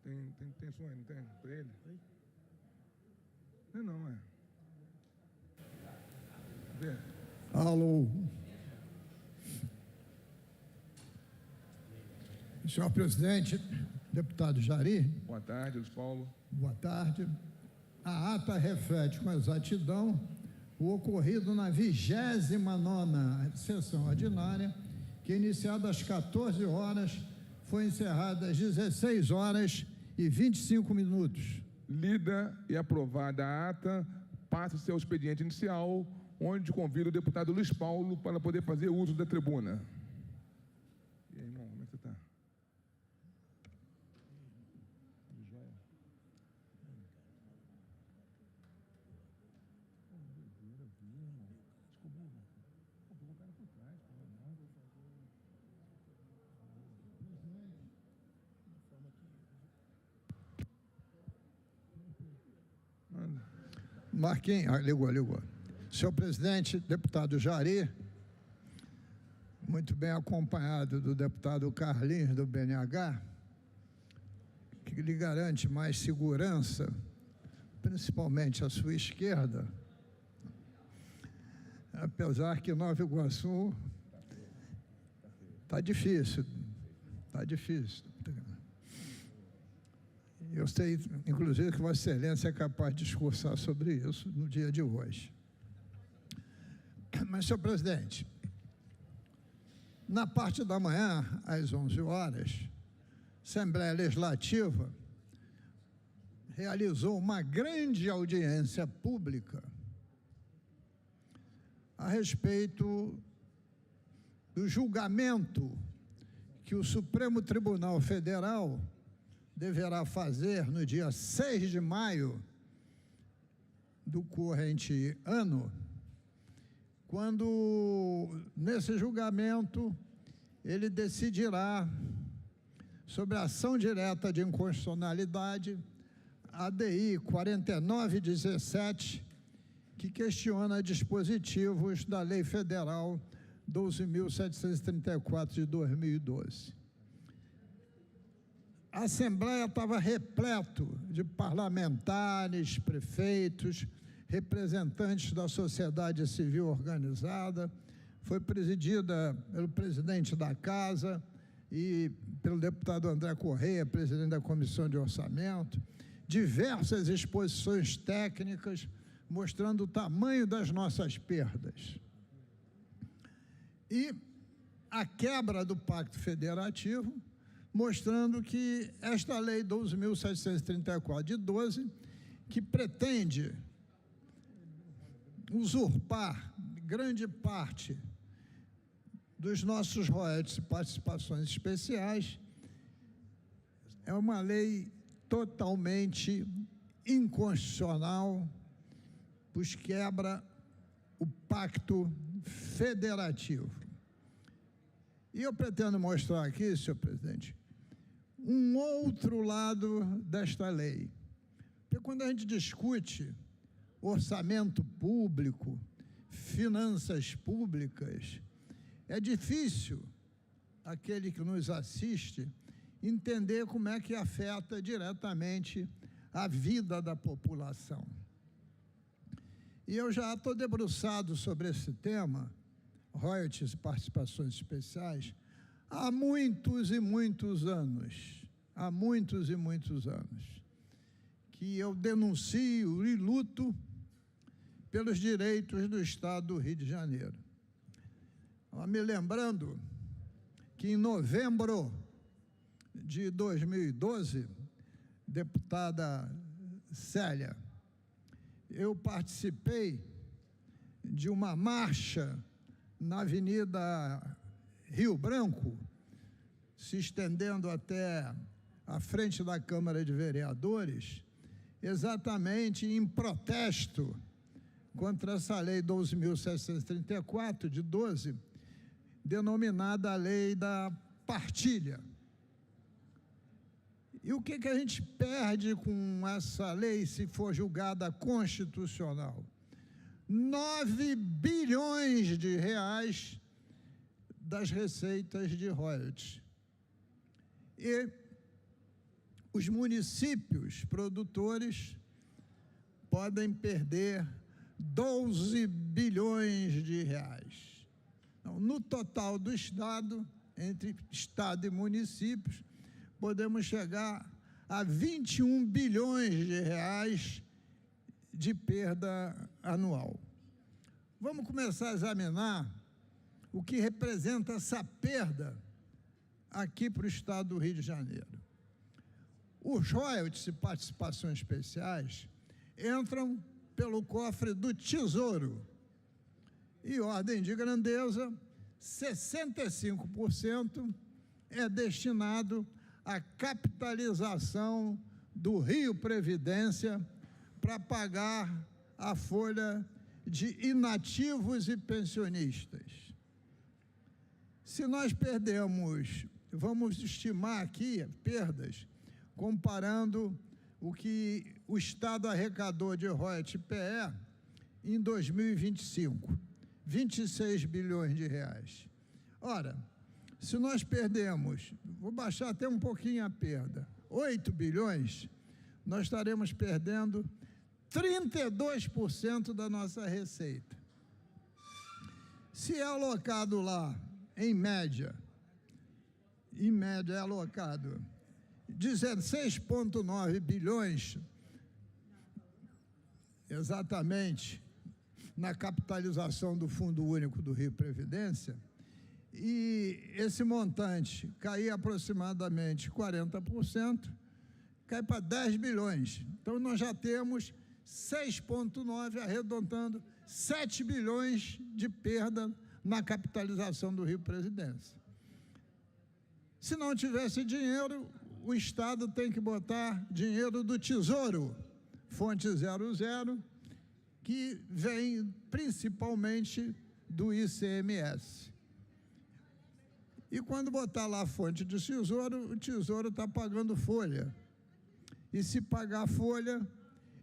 Tem som aí, não tem? Pra ele? Não, é. Vê. Alô. Senhor presidente, deputado Jari. Boa tarde, Luiz Paulo. Boa tarde. A ata reflete com exatidão o ocorrido na 29ª sessão ordinária, que, iniciada às 14 horas, foi encerrada às 16 horas e 25 minutos. Lida e aprovada a ata, passa-se ao expediente inicial, onde convido o deputado Luiz Paulo para poder fazer uso da tribuna. E aí, irmão, como é que você está? Marquinhos, ligou. Senhor presidente, deputado Jari, muito bem acompanhado do deputado Carlinhos, do BNH, que lhe garante mais segurança, principalmente à sua esquerda, apesar que Nova Iguaçu está difícil. Eu sei, inclusive, que Vossa Excelência é capaz de discursar sobre isso no dia de hoje. Mas, senhor presidente, na parte da manhã, às 11 horas, a Assembleia Legislativa realizou uma grande audiência pública a respeito do julgamento que o Supremo Tribunal Federal deverá fazer no dia 6 de maio do corrente ano, quando, nesse julgamento, ele decidirá sobre a ação direta de inconstitucionalidade, ADI 4917, que questiona dispositivos da Lei Federal 12.734 de 2012. A Assembleia estava repleto de parlamentares, prefeitos, representantes da sociedade civil organizada, foi presidida pelo presidente da Casa e pelo deputado André Correia, presidente da Comissão de Orçamento, diversas exposições técnicas mostrando o tamanho das nossas perdas. E a quebra do Pacto Federativo, mostrando que esta Lei 12.734 de 12, que pretende usurpar grande parte dos nossos royalties e participações especiais, é uma lei totalmente inconstitucional, pois quebra o Pacto Federativo. E eu pretendo mostrar aqui, senhor presidente, um outro lado desta lei. Porque quando a gente discute orçamento público, finanças públicas, é difícil aquele que nos assiste entender como é que afeta diretamente a vida da população. E eu já estou debruçado sobre esse tema, royalties e participações especiais, há muitos e muitos anos, que eu denuncio e luto pelos direitos do Estado do Rio de Janeiro. Me lembrando que em novembro de 2012, deputada Célia, eu participei de uma marcha na Avenida Rio Branco, se estendendo até a frente da Câmara de Vereadores, exatamente em protesto contra essa Lei 12.734 de 12, denominada a Lei da Partilha. E o que a gente perde com essa lei se for julgada constitucional? 9 bilhões de reais das receitas de royalties. E os municípios produtores podem perder 12 bilhões de reais. Então, no total do Estado, entre Estado e municípios, podemos chegar a 21 bilhões de reais de perda anual. Vamos começar a examinar o que representa essa perda aqui para o Estado do Rio de Janeiro. Os royalties e participações especiais entram pelo cofre do Tesouro. E ordem de grandeza, 65% é destinado à capitalização do Rio Previdência para pagar a folha de inativos e pensionistas. Se nós perdemos, vamos estimar aqui perdas, comparando o que o Estado arrecadou de royalties PE em 2025, 26 bilhões de reais. Ora, se nós perdemos, vou baixar até um pouquinho a perda, 8 bilhões, nós estaremos perdendo 32% da nossa receita. Se é alocado lá, em média é alocado 16,9 bilhões, exatamente, na capitalização do Fundo Único do Rio Previdência, e esse montante cair aproximadamente 40%, cai para 10 bilhões. Então, nós já temos 6,9, arredondando, 7 bilhões de perda na capitalização do Rio Previdência. Se não tivesse dinheiro, o Estado tem que botar dinheiro do Tesouro, fonte 00, que vem principalmente do ICMS. E quando botar lá a fonte do Tesouro, o Tesouro está pagando folha. E se pagar folha,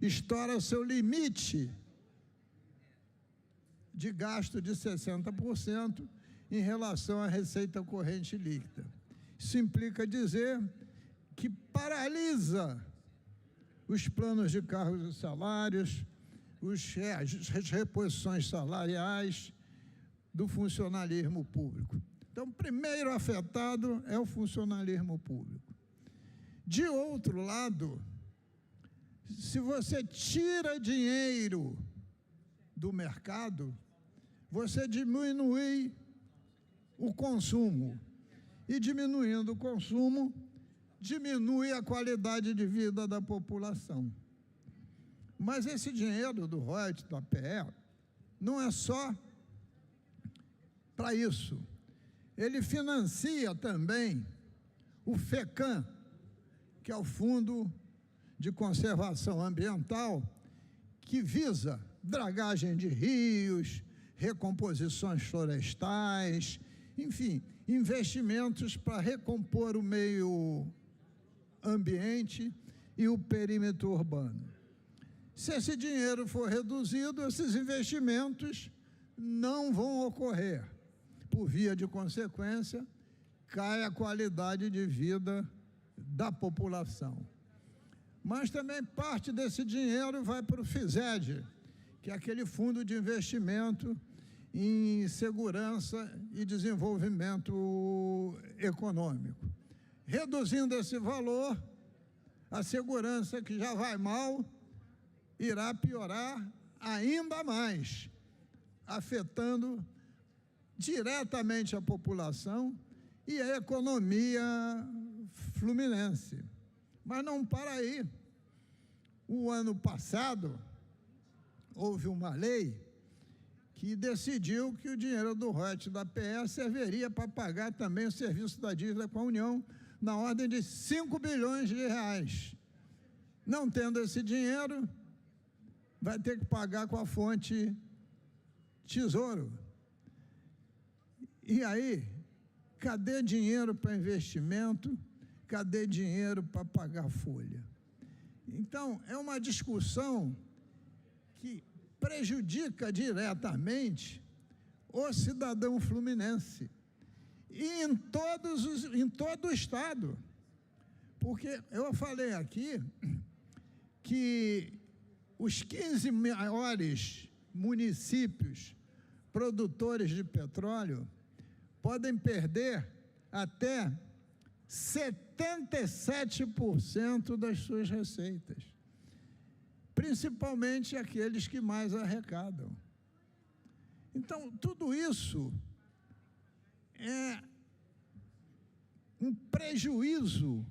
estoura o seu limite de gasto de 60% em relação à receita corrente líquida. Isso implica dizer que paralisa os planos de cargos e salários, as reposições salariais do funcionalismo público. Então, o primeiro afetado é o funcionalismo público. De outro lado, se você tira dinheiro do mercado, você diminui o consumo. E diminuindo o consumo, diminui a qualidade de vida da população. Mas esse dinheiro do royalties da PE não é só para isso. Ele financia também o FECAM, que é o Fundo de Conservação Ambiental, que visa dragagem de rios, recomposições florestais, enfim, investimentos para recompor o meio ambiente e o perímetro urbano. Se esse dinheiro for reduzido, esses investimentos não vão ocorrer. Por via de consequência, cai a qualidade de vida da população. Mas também parte desse dinheiro vai para o FISED, que é aquele fundo de investimento em segurança e desenvolvimento econômico. Reduzindo esse valor, a segurança, que já vai mal, irá piorar ainda mais, afetando diretamente a população e a economia fluminense. Mas não para aí. O ano passado, houve uma lei que decidiu que o dinheiro do royalties da PE serviria para pagar também o serviço da dívida com a União, na ordem de 5 bilhões de reais. Não tendo esse dinheiro, vai ter que pagar com a fonte Tesouro. E aí, cadê dinheiro para investimento? Cadê dinheiro para pagar folha? Então, é uma discussão que prejudica diretamente o cidadão fluminense e em todo o Estado, Porque eu falei aqui que os 15 maiores municípios produtores de petróleo podem perder até 77% das suas receitas, principalmente aqueles que mais arrecadam. Então, tudo isso é um prejuízo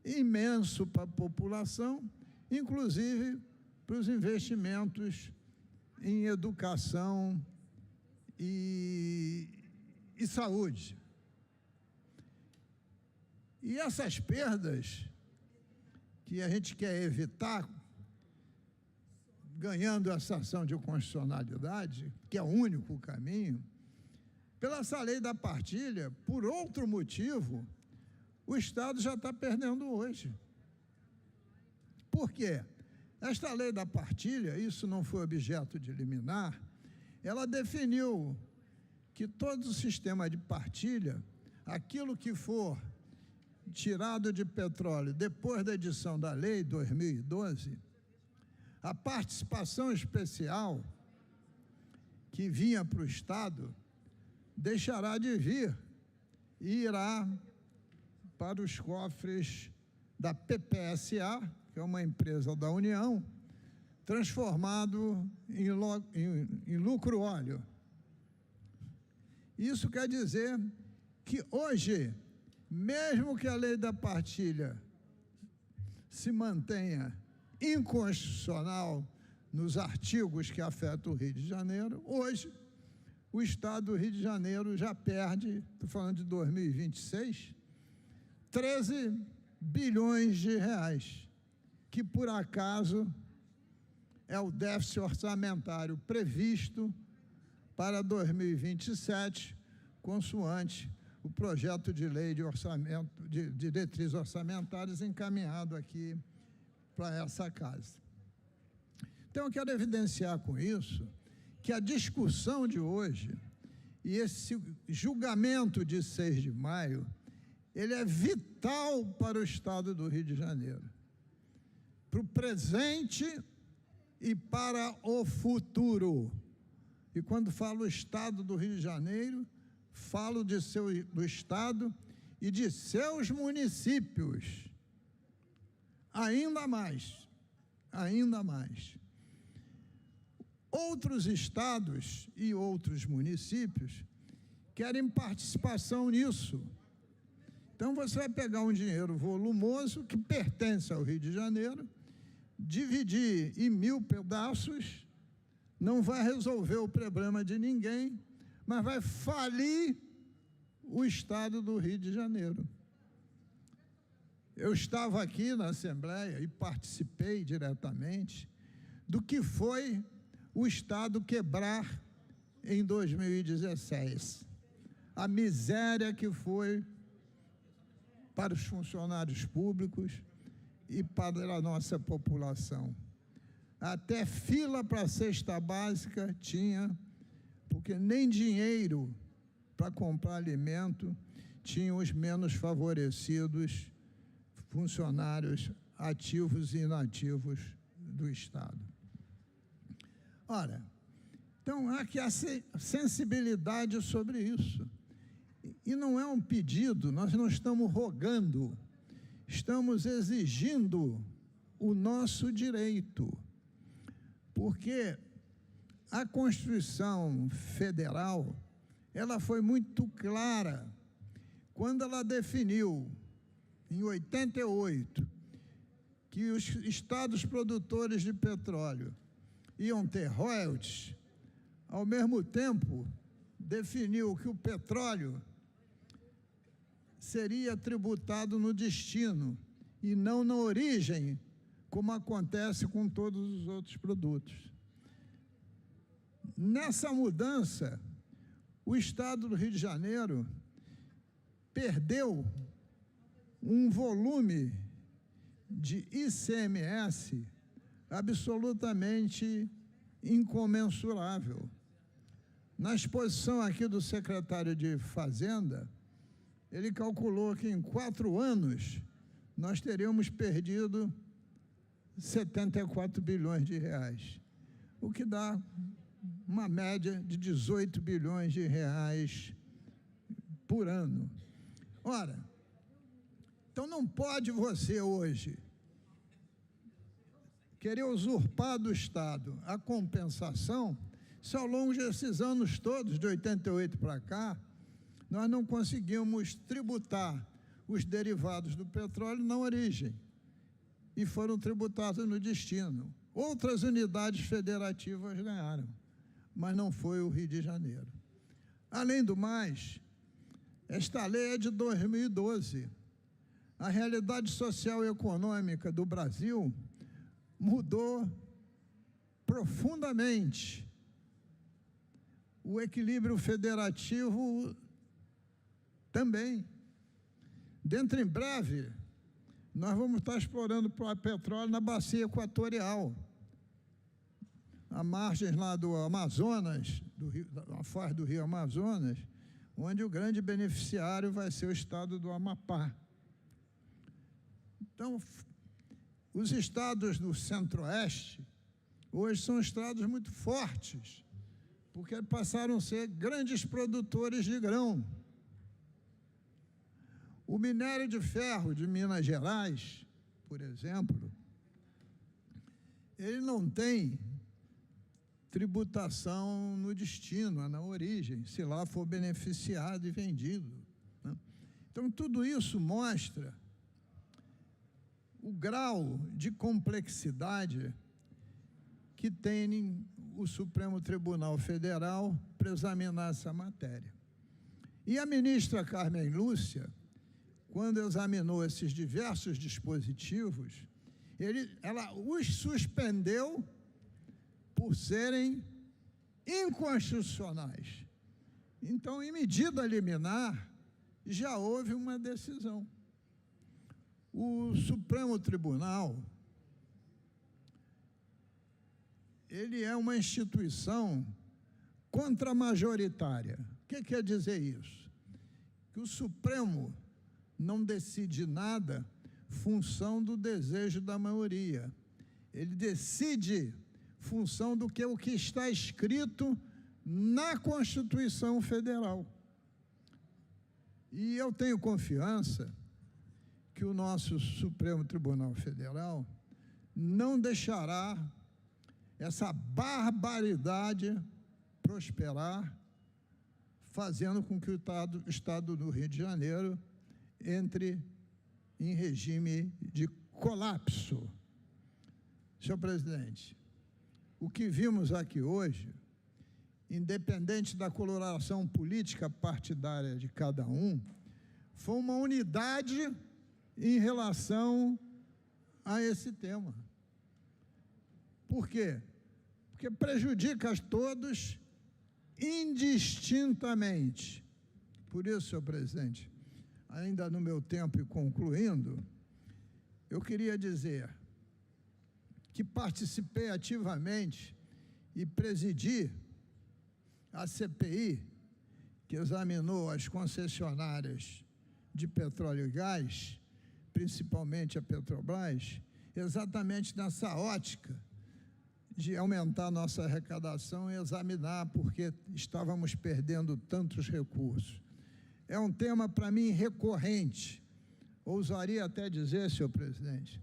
imenso para a população, inclusive para os investimentos em educação e saúde. E essas perdas que a gente quer evitar, ganhando essa ação de constitucionalidade, que é o único caminho, pela essa lei da partilha, por outro motivo, o Estado já está perdendo hoje. Por quê? Esta lei da partilha, isso não foi objeto de liminar, ela definiu que todo o sistema de partilha, aquilo que for tirado de petróleo depois da edição da lei, 2012, a participação especial que vinha para o Estado deixará de vir e irá para os cofres da PPSA, que é uma empresa da União, transformado em lucro óleo. Isso quer dizer que hoje, mesmo que a lei da partilha se mantenha inconstitucional nos artigos que afetam o Rio de Janeiro, hoje o Estado do Rio de Janeiro já perde, estou falando de 2026, 13 bilhões de reais, que por acaso é o déficit orçamentário previsto para 2027, consoante o projeto de lei de orçamento, de diretrizes orçamentárias encaminhado aqui para essa casa. Então, eu quero evidenciar com isso que a discussão de hoje e esse julgamento de 6 de maio, ele é vital para o Estado do Rio de Janeiro, para o presente e para o futuro. E quando falo Estado do Rio de Janeiro, falo do Estado e de seus municípios. Ainda mais. Outros estados e outros municípios querem participação nisso. Então, você vai pegar um dinheiro volumoso que pertence ao Rio de Janeiro, dividir em 1000 pedaços, não vai resolver o problema de ninguém, mas vai falir o Estado do Rio de Janeiro. Eu estava aqui na Assembleia e participei diretamente do que foi o Estado quebrar em 2016. A miséria que foi para os funcionários públicos e para a nossa população. Até fila para a cesta básica tinha, porque nem dinheiro para comprar alimento tinham os menos favorecidos funcionários ativos e inativos do Estado. Ora, então há que a sensibilidade sobre isso. E não é um pedido, nós não estamos rogando, estamos exigindo o nosso direito, porque a Constituição Federal, ela foi muito clara quando ela definiu, em 88, que os estados produtores de petróleo iam ter royalties. Ao mesmo tempo, definiu que o petróleo seria tributado no destino e não na origem, como acontece com todos os outros produtos. Nessa mudança, o Estado do Rio de Janeiro perdeu um volume de ICMS absolutamente incomensurável. Na exposição aqui do secretário de Fazenda, ele calculou que em 4 anos nós teríamos perdido 74 bilhões de reais, o que dá uma média de 18 bilhões de reais por ano. Ora, então não pode você hoje querer usurpar do Estado a compensação se ao longo desses anos todos, de 88 para cá, nós não conseguimos tributar os derivados do petróleo na origem e foram tributados no destino. Outras unidades federativas ganharam, mas não foi o Rio de Janeiro. Além do mais, esta lei é de 2012. A realidade social e econômica do Brasil mudou profundamente. O equilíbrio federativo também. Dentro em breve, nós vamos estar explorando petróleo na bacia equatorial, à margem lá do Amazonas, a foz do Rio Amazonas, onde o grande beneficiário vai ser o estado do Amapá. Então, os estados do Centro-Oeste hoje são estados muito fortes, porque passaram a ser grandes produtores de grão. O minério de ferro de Minas Gerais, por exemplo, ele não tem tributação no destino, na origem, se lá for beneficiado e vendido, né? Então, tudo isso mostra o grau de complexidade que tem o Supremo Tribunal Federal para examinar essa matéria. E a ministra Carmen Lúcia, quando examinou esses diversos dispositivos, ela os suspendeu por serem inconstitucionais. Então, em medida liminar, já houve uma decisão. O Supremo Tribunal, ele é uma instituição contramajoritária. O que quer dizer isso? Que o Supremo não decide nada função do desejo da maioria. Ele decide função do que o que está escrito na Constituição Federal. E eu tenho confiança que o nosso Supremo Tribunal Federal não deixará essa barbaridade prosperar, fazendo com que o Estado do Rio de Janeiro entre em regime de colapso. Senhor presidente, o que vimos aqui hoje, independente da coloração política partidária de cada um, foi uma unidade em relação a esse tema. Por quê? Porque prejudica a todos indistintamente. Por isso, senhor presidente, ainda no meu tempo e concluindo, eu queria dizer que participei ativamente e presidi a CPI, que examinou as concessionárias de petróleo e gás, principalmente a Petrobras, exatamente nessa ótica de aumentar nossa arrecadação e examinar porque estávamos perdendo tantos recursos. É um tema, para mim, recorrente. Ousaria até dizer, senhor presidente,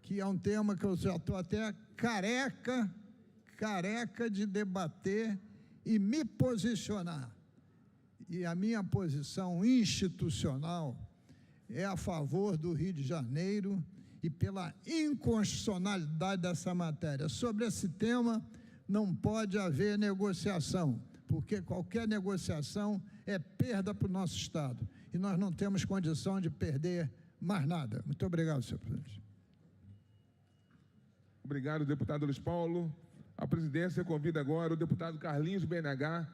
que é um tema que eu já estou até careca de debater e me posicionar. E a minha posição institucional é a favor do Rio de Janeiro e pela inconstitucionalidade dessa matéria. Sobre esse tema, não pode haver negociação, porque qualquer negociação é perda para o nosso Estado. E nós não temos condição de perder mais nada. Muito obrigado, senhor presidente. Obrigado, deputado Luiz Paulo. A presidência convida agora o deputado Carlinhos BNH